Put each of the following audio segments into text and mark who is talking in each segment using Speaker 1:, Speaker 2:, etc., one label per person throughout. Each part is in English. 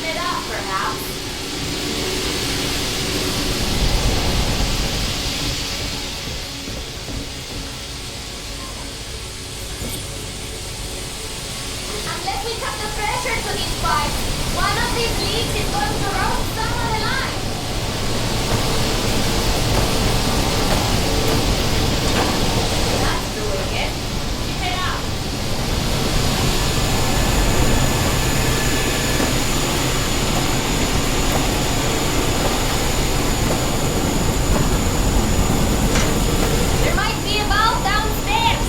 Speaker 1: it up, perhaps. Unless we cut the pressure to these pipes, one of these leaks is going to roast some of the line. That's doing it. Keep it up. There might be a valve downstairs.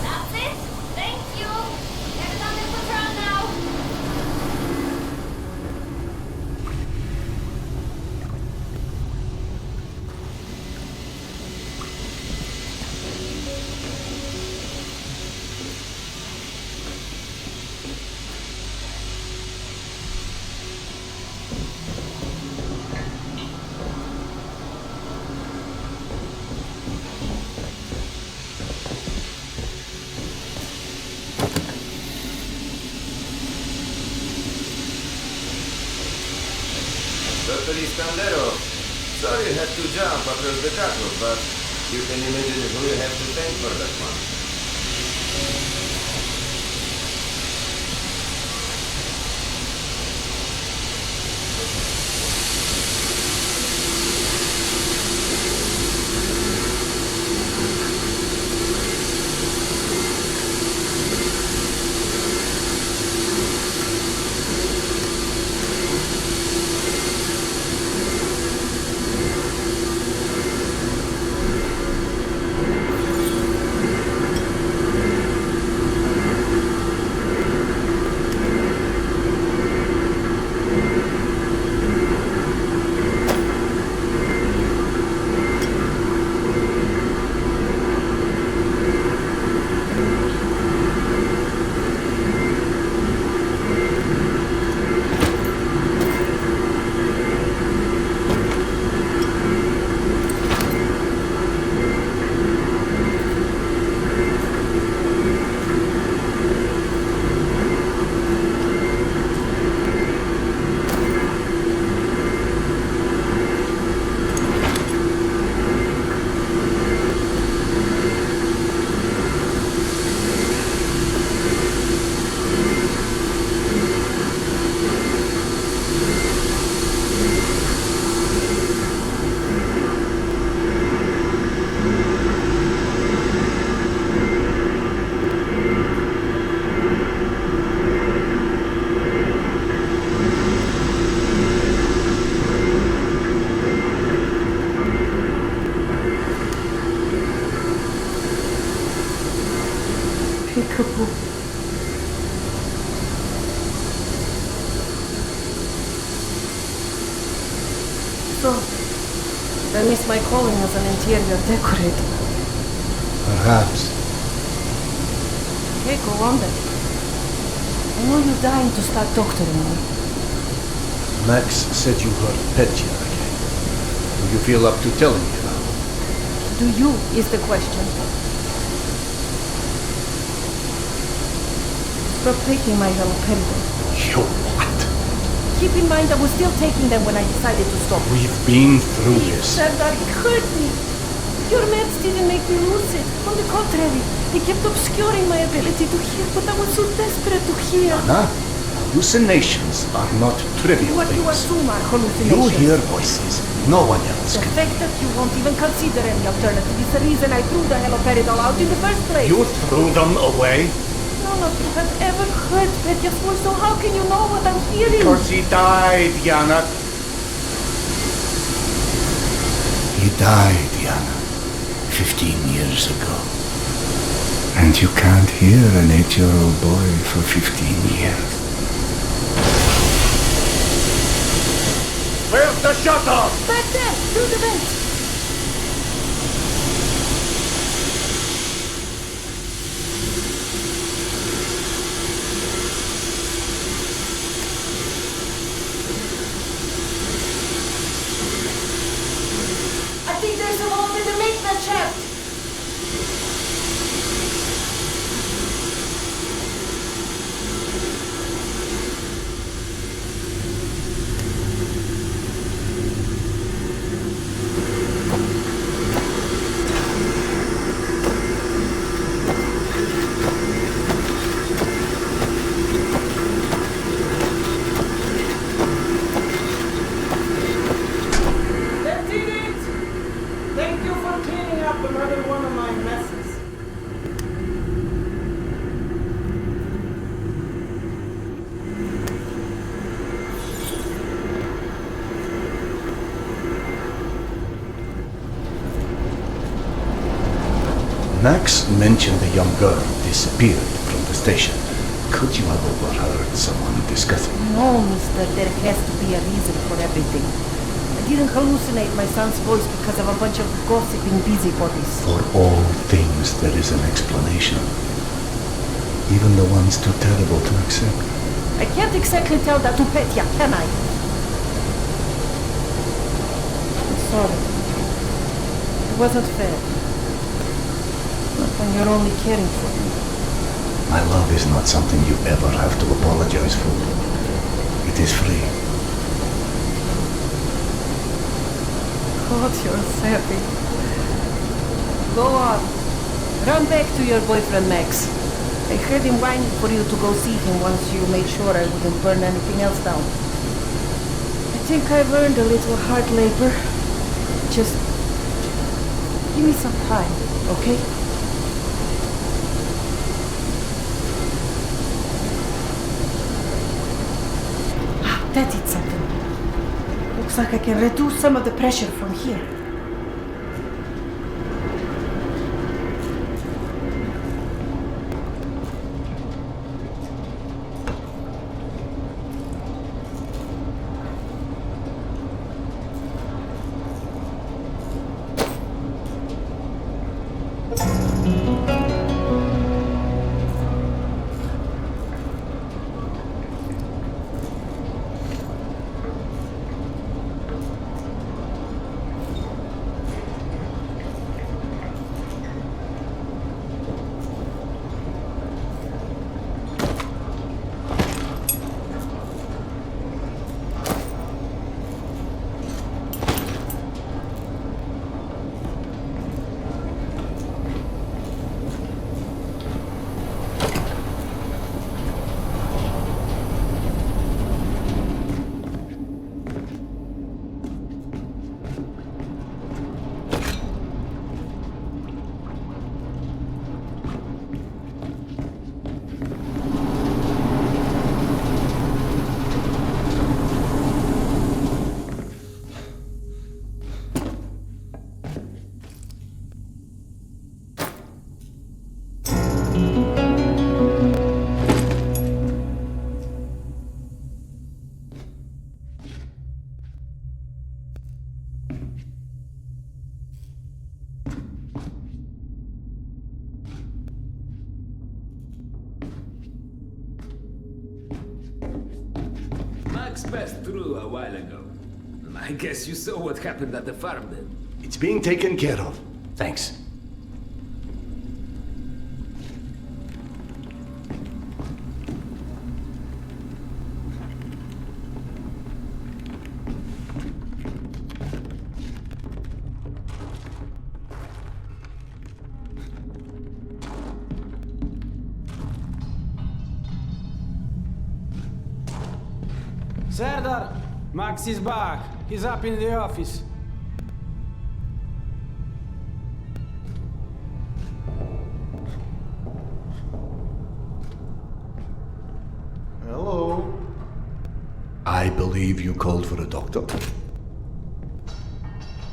Speaker 1: That's it. Thank you. Get it under control now.
Speaker 2: Dr. Iskandero, sorry you had to jump across the cargo, but you can imagine who you have to thank for that one.
Speaker 3: Peekaboo. So, I miss my calling as an interior decorator.
Speaker 4: Perhaps.
Speaker 3: Okay, go on then. I know you're dying to start doctoring me.
Speaker 4: Max said you heard Petya again. Do you feel up to telling me now?
Speaker 3: He do you is the question. Stop taking my haloperidol.
Speaker 4: You what?
Speaker 3: Keep in mind I was still taking them when I decided to stop.
Speaker 4: We've been through this.
Speaker 3: Serdar, it hurt me. Your meds didn't make me lucid. On the contrary, they kept obscuring my ability to hear, but I was so desperate to hear.
Speaker 4: Anna, hallucinations are not trivial
Speaker 3: What you
Speaker 4: things.
Speaker 3: assume are
Speaker 4: You
Speaker 3: hallucinations.
Speaker 4: hear voices no one else
Speaker 3: The
Speaker 4: can.
Speaker 3: fact that you won't even consider any alternative is the reason I threw the haloperidol out in the first place.
Speaker 4: You threw them away
Speaker 3: None of you have ever heard Petya's voice, so how can you know what I'm hearing?
Speaker 4: because he died, Yana. He died, Yana, 15 years ago. And you can't hear an 8-year-old boy for 15 years. Where's the shuttle?
Speaker 3: Back there, through the vent. I think there's a vault in the maintenance shaft. That did it! Thank you for cleaning up another one of my messes.
Speaker 4: Max mentioned a young girl disappeared from the station. Could you have overheard someone discussing?
Speaker 3: No, mister, there has to be a reason for everything. I didn't hallucinate my son's voice because of a bunch of gossiping busybodies.
Speaker 4: For all things there is an explanation. Even the ones too terrible to accept.
Speaker 3: I can't exactly tell that to Petya, can I? I'm sorry. It wasn't fair. Not when you're only caring for me.
Speaker 4: My love is not something you ever have to apologize for. It is free.
Speaker 3: God, you're savvy. Go on. Run back to your boyfriend, Max. I heard him whining for you to go see him once you made sure I wouldn't burn anything else down. I think I've earned a little hard labor. Just give me some time, okay? That did something. Looks like I can reduce some of the pressure from here.
Speaker 5: Max passed through a while ago. I guess you saw what happened at the farm then.
Speaker 4: It's being taken care of. Thanks.
Speaker 5: Serdar, Max is back. He's up in the office.
Speaker 6: Hello.
Speaker 4: I believe you called for a doctor.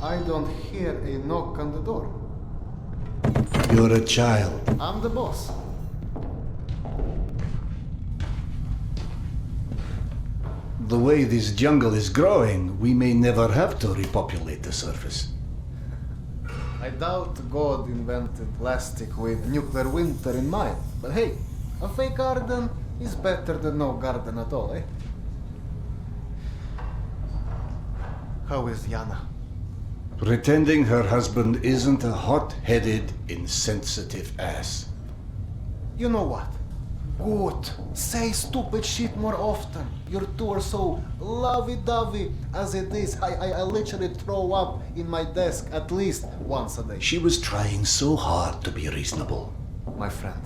Speaker 6: I don't hear a knock on the door.
Speaker 4: You're a child.
Speaker 6: I'm the boss.
Speaker 4: The way this jungle is growing, we may never have to repopulate the surface.
Speaker 6: I doubt God invented plastic with nuclear winter in mind. But hey, a fake garden is better than no garden at all, eh? How is Yana?
Speaker 4: Pretending her husband isn't a hot-headed, insensitive ass.
Speaker 6: You know what? Good. Say stupid shit more often. Your two are so lovey-dovey as it is. I literally throw up in my desk at least once a day.
Speaker 4: She was trying so hard to be reasonable.
Speaker 6: My friend,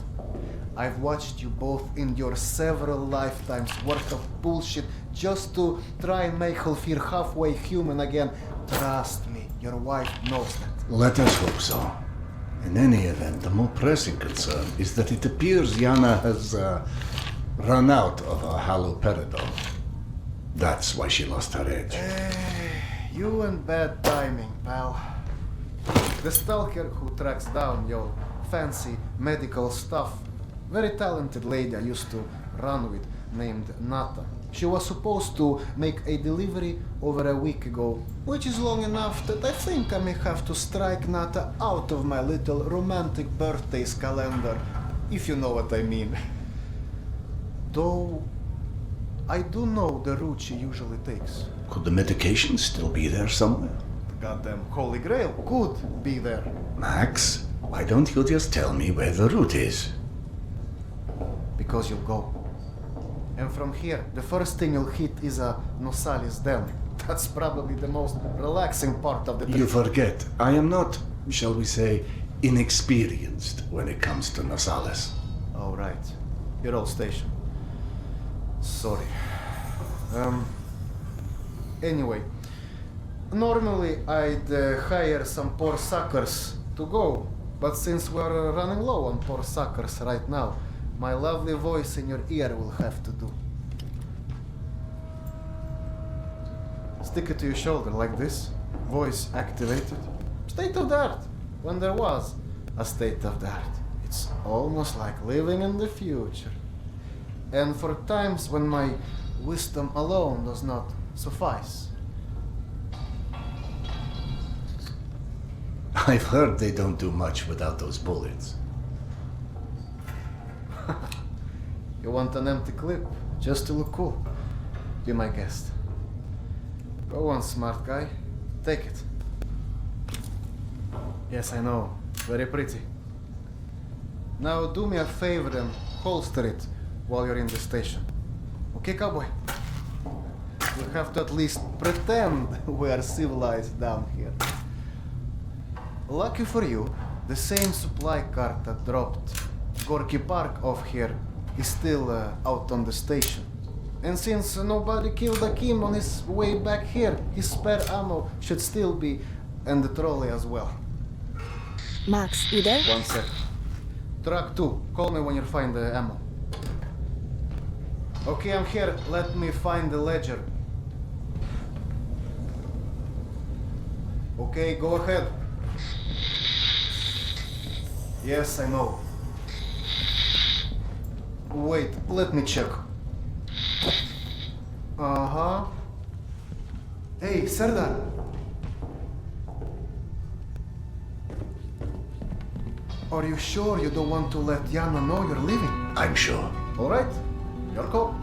Speaker 6: I've watched you both endure several lifetimes worth of bullshit just to try and make her feel halfway human again. Trust me, your wife knows that.
Speaker 4: Let us hope so. In any event, the more pressing concern is that it appears Yana has run out of her haloperidol. That's why she lost her edge.
Speaker 6: You and bad timing, pal. The stalker who tracks down your fancy medical stuff, very talented lady I used to run with named Nata. She was supposed to make a delivery over a week ago, which is long enough that I think I may have to strike Nata out of my little romantic birthdays calendar, if you know what I mean. Though, I do know the route she usually takes.
Speaker 4: Could the medication still be there somewhere?
Speaker 6: The goddamn Holy Grail could be there.
Speaker 4: Max, why don't you just tell me where the route is?
Speaker 6: Because you'll go. And from here, the first thing you'll hit is a Nosalis Den. That's probably the most relaxing part of the trip.
Speaker 4: You forget, I am not, shall we say, inexperienced when it comes to Nasales.
Speaker 6: Oh, right. Your old station. Sorry. Anyway, normally I'd hire some poor suckers to go, but since we're running low on poor suckers right now, my lovely voice in your ear will have to do. Stick it to your shoulder like this, voice activated. State of the art, when there was a state of the art. It's almost like living in the future. And for times when my wisdom alone does not suffice.
Speaker 4: I've heard they don't do much without those bullets.
Speaker 6: You want an empty clip, just to look cool? Be my guest. Go on, smart guy. Take it. Yes, I know. Very pretty. Now do me a favor and holster it while you're in the station. Okay, cowboy? You have to at least pretend we are civilized down here. Lucky for you, the same supply cart that dropped Gorky Park off here is still out on the station. And since nobody killed Akim on his way back here, his spare ammo should still be in the trolley as well.
Speaker 7: Max, you there?
Speaker 6: One sec. Truck 2, call me when you find the ammo. Okay, I'm here. Let me find the ledger. Okay, go ahead. Yes, I know. Wait, let me check. Uh-huh. Hey, Serdar. Are you sure you don't want to let Yana know you're leaving?
Speaker 4: I'm sure.
Speaker 6: All right, your call.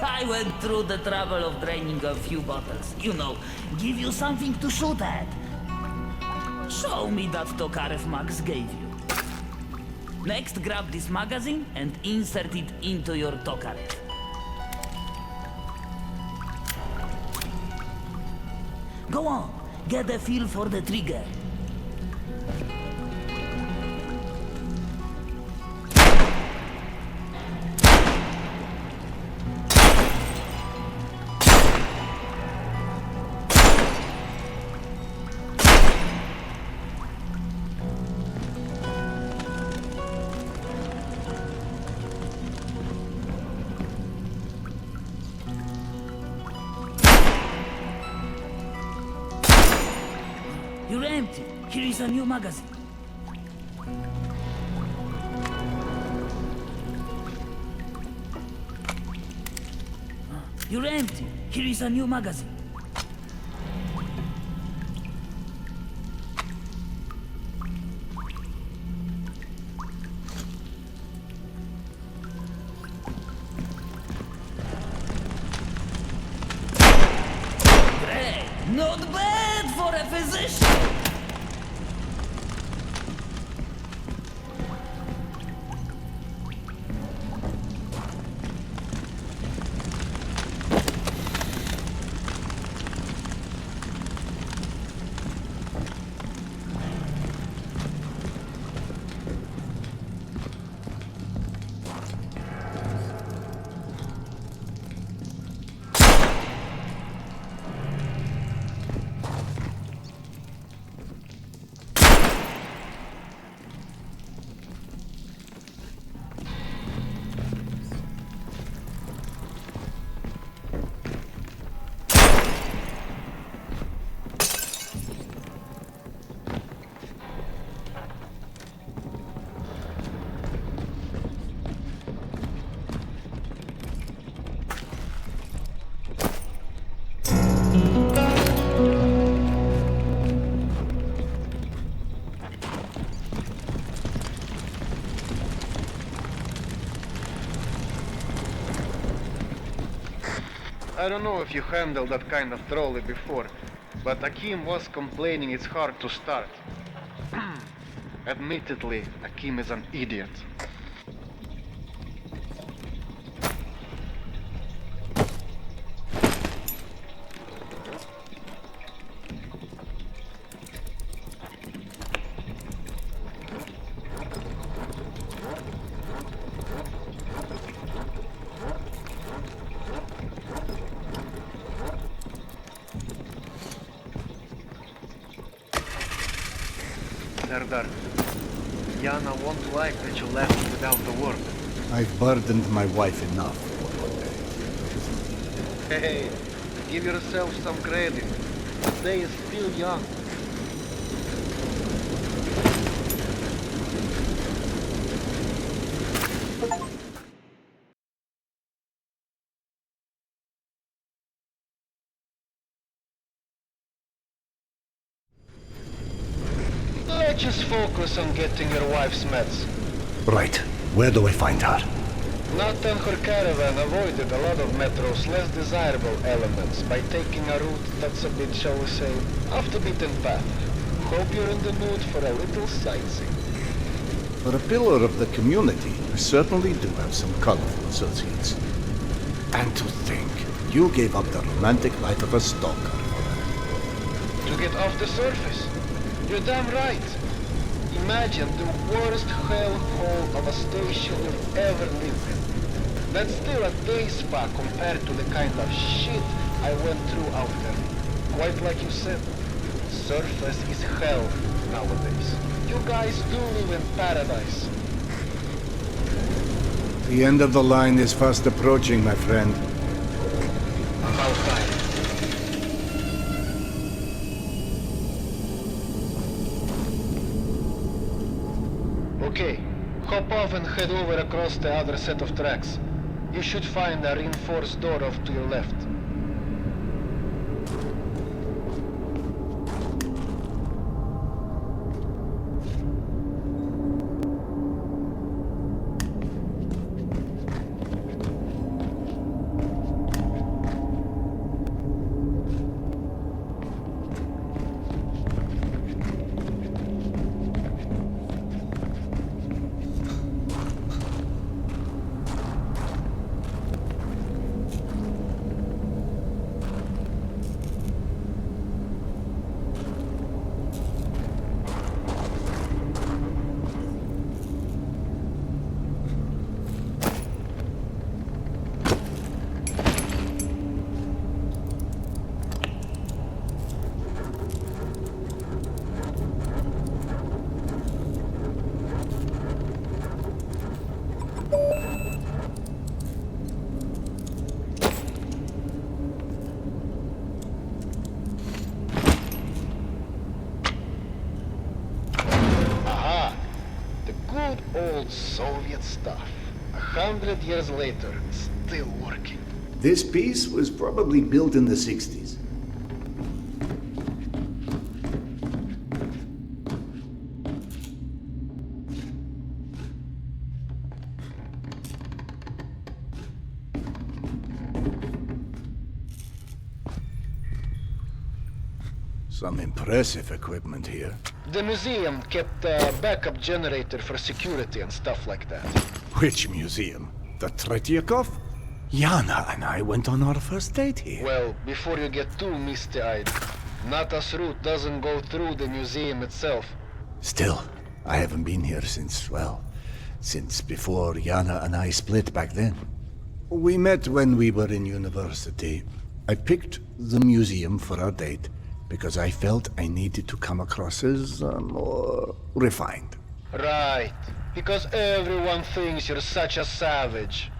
Speaker 8: I went through the trouble of draining a few bottles. You know, give you something to shoot at. Show me that Tokarev Max gave you. Next, grab this magazine and insert it into your Tokarev. Go on, get a feel for the trigger. You're empty. Here is a new magazine. You're empty. Here is a new magazine. Great. Not bad for a physician.
Speaker 6: I don't know if you handled that kind of trolley before, but Akim was complaining it's hard to start. Admittedly, Akim is an idiot. Serdar, Yana won't like that you left without the word.
Speaker 4: I've burdened my wife enough for one day.
Speaker 6: Hey, give yourself some credit. The day is still young. Let's just focus on getting your wife's meds.
Speaker 4: Right. Where do I find her?
Speaker 6: Nat and her caravan avoided a lot of Metro's less desirable elements by taking a route that's a bit, shall we say, off the beaten path. Hope you're in the mood for a little sightseeing.
Speaker 4: For a pillar of the community, I certainly do have some colorful associates. And to think, you gave up the romantic life of a stalker for her.
Speaker 6: To get off the surface? You're damn right. Imagine the worst hellhole of a station you've ever lived in. That's still a day spa compared to the kind of shit I went through out there. Quite like you said, surface is hell nowadays. You guys do live in paradise.
Speaker 4: The end of the line is fast approaching, my friend.
Speaker 6: About time. Okay, hop off and head over across the other set of tracks. You should find a reinforced door off to your left. Soviet stuff. 100 years later, still working.
Speaker 4: This piece was probably built in the 60s. Some impressive equipment here.
Speaker 6: The museum kept a backup generator for security and stuff like that.
Speaker 4: Which museum? The Tretyakov? Yana and I went on our first date here.
Speaker 6: Well, before you get too misty-eyed, Nata's route doesn't go through the museum itself.
Speaker 4: Still, I haven't been here since, well, since before Yana and I split back then. We met when we were in university. I picked the museum for our date because I felt I needed to come across as more refined.
Speaker 6: Right. Because everyone thinks you're such a savage.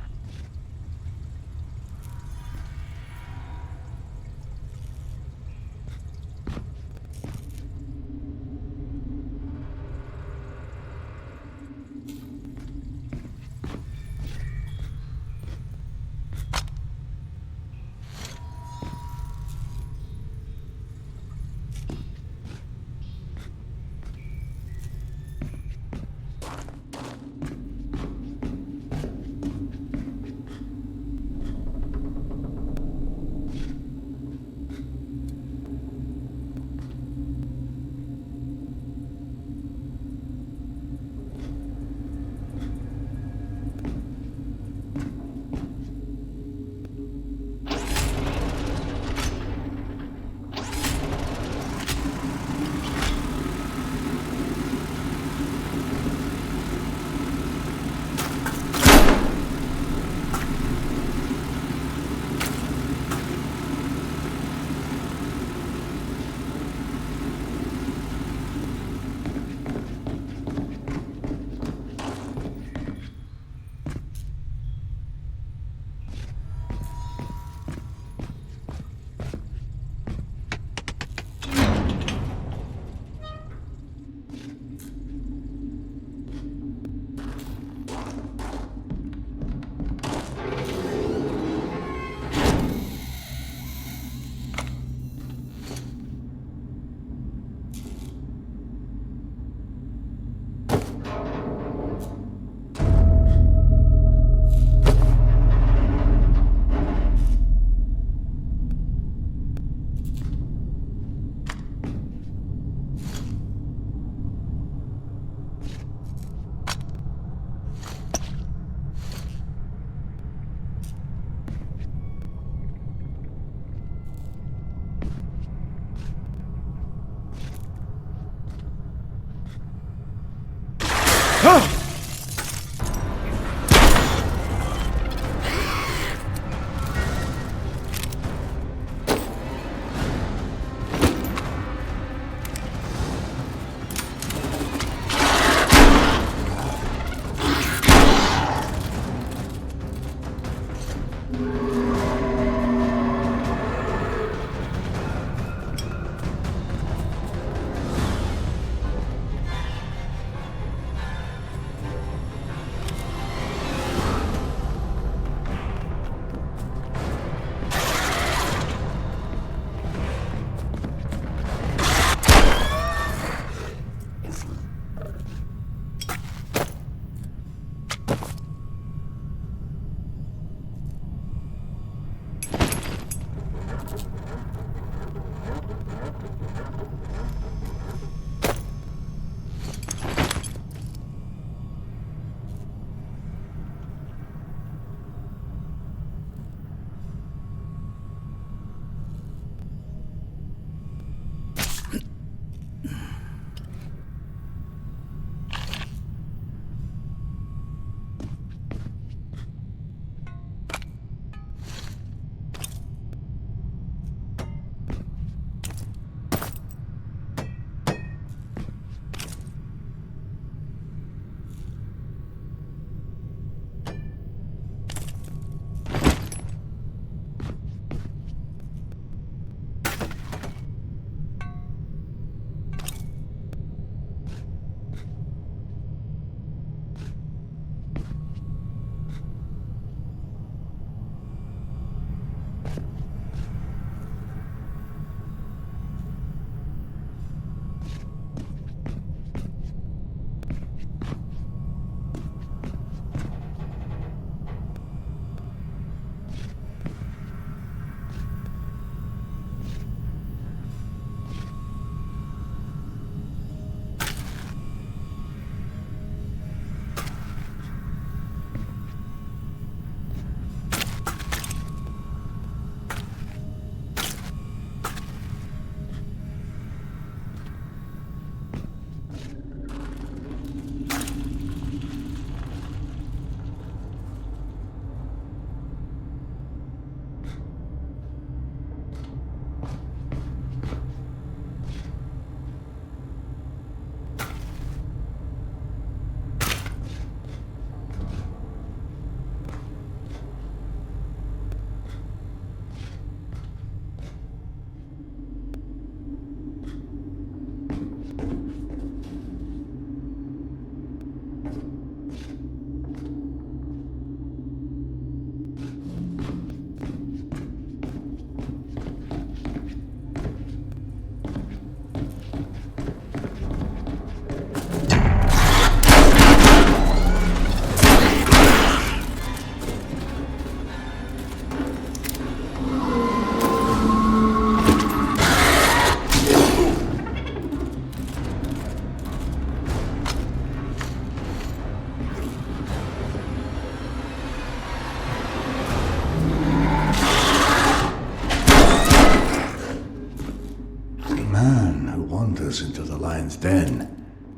Speaker 4: Into the lion's den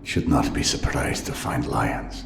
Speaker 4: should not be surprised to find lions.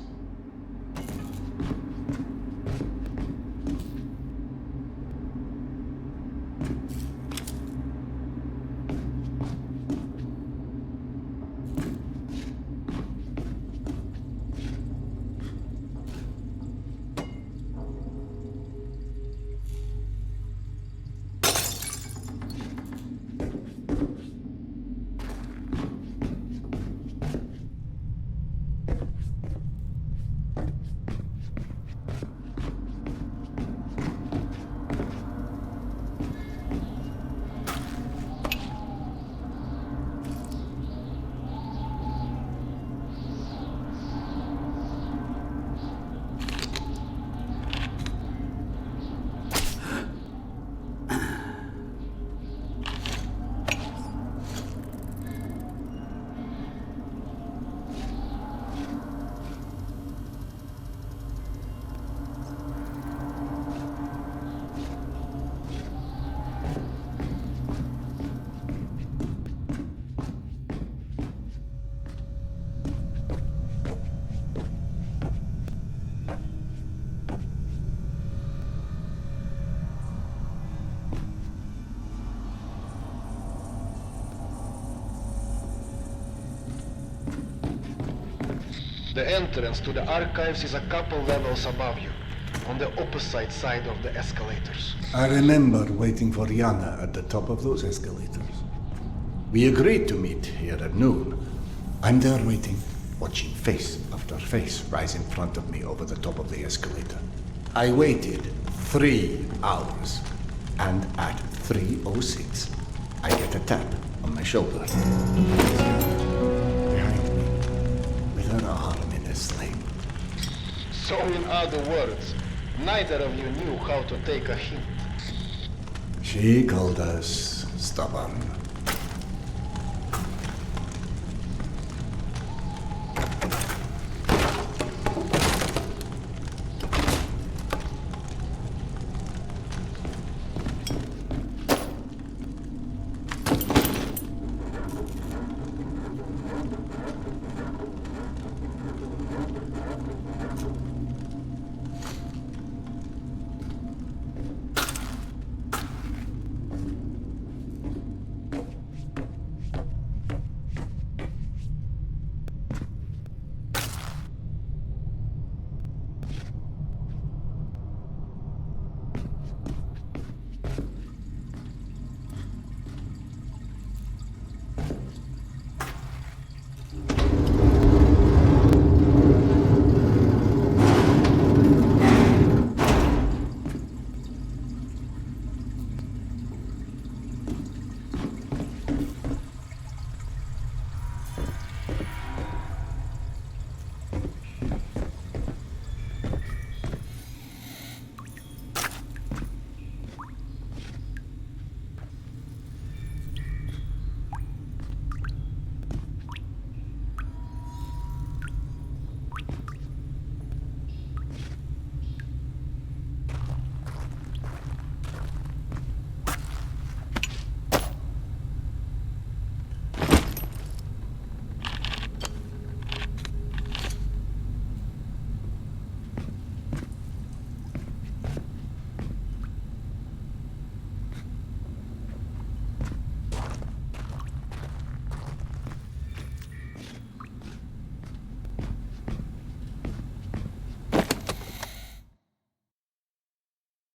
Speaker 6: The entrance to the archives is a couple levels above you, on the opposite side of the escalators.
Speaker 4: I remember waiting for Yana at the top of those escalators. We agreed to meet here at noon. I'm there waiting, watching face after face rise in front of me over the top of the escalator. I waited 3 hours, and at 3:06, I get a tap on my shoulder. Behind me, with her arm in a sling.
Speaker 6: So in other words, neither of you knew how to take a hint.
Speaker 4: She called us stubborn.